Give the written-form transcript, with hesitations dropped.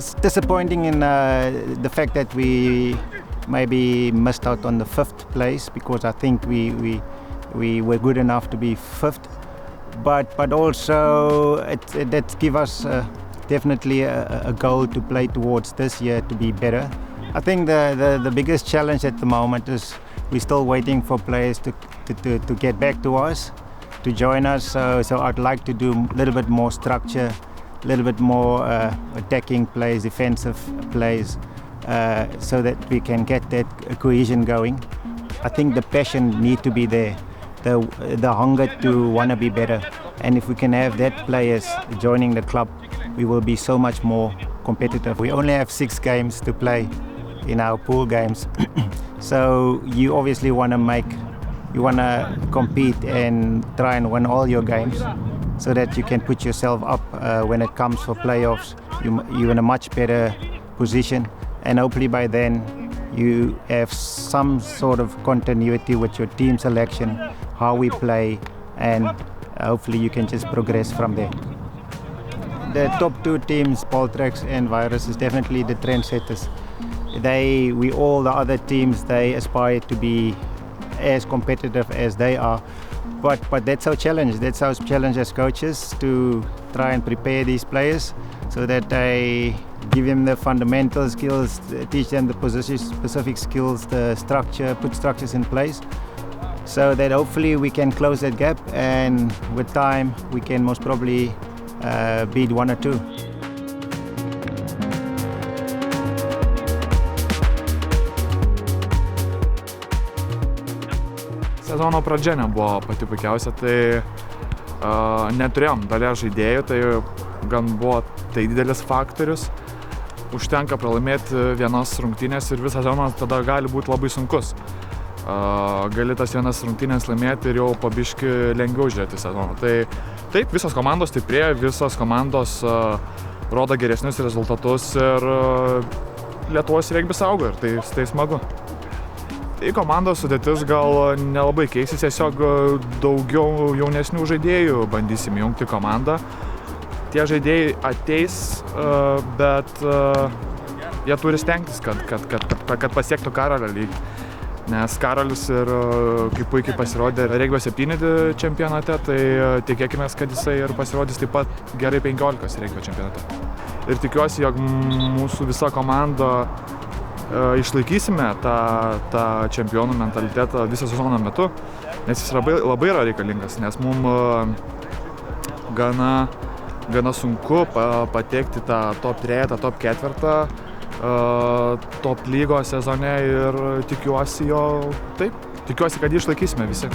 it's disappointing in the fact that we maybe missed out on the 5th place, because I think we were good enough to be 5th. But also that give us definitely a goal to play towards this year to be better. I think the biggest challenge at the moment is we're still waiting for players to get back to us, to join us. So I'd like to do a little bit more structure, a little bit more attacking plays, defensive plays, so that we can get that cohesion going. I think the passion need to be there, the hunger to want to be better. And if we can have that players joining the club, we will be so much more competitive. We only have 6 games to play in our pool games. So you obviously want to compete and try and win all your games, so that you can put yourself up when it comes for playoffs. You're in a much better position, and hopefully by then you have some sort of continuity with your team selection, how we play, and hopefully you can just progress from there. The top 2 teams, Poltrax and Virus, is definitely the trendsetters. All the other teams, they aspire to be as competitive as they are. But that's our challenge. That's our challenge as coaches, to try and prepare these players so that they give them the fundamental skills, teach them the specific skills, the structure, put structures in place, so that hopefully we can close that gap, and with time we can most probably beat 1 or 2. Sezono pradžia nebuvo pati puikiausia, tai neturėjom dalies žaidėjų, tai gan buvo tai didelis faktorius. Užtenka pralaimėti vienas rungtynės ir visas sezonas tada gali būti labai sunkus. Gali tas vienas rungtynės laimėti ir jau po biškį lengviau žiūrėti sezoną. Tai taip, visos komandos stiprėja, visos komandos rodo geresnius rezultatus ir Lietuvos regbis auga, ir tai smagu. Tai komandos sudėtis gal nelabai keisis, tiesiog daugiau jaunesnių žaidėjų bandysim jungti komandą. Tie žaidėjai ateis, bet jie turi stengtis, kad pasiektų Karolio lygį. Nes Karolis ir kaip puikiai pasirodė regbio 7 čempionate, tai tikėkime, kad jisai ir pasirodys taip pat gerai 15 regbio čempionate. Ir tikiuosi, jog mūsų visa komanda išlaikysime tą čempionų mentalitetą visą sezono metu, nes jis labai yra reikalingas, nes mums gana sunku patekti tą top 3, top 4 top lygos sezone, ir tikiuosi, kad jį išlaikysime visi.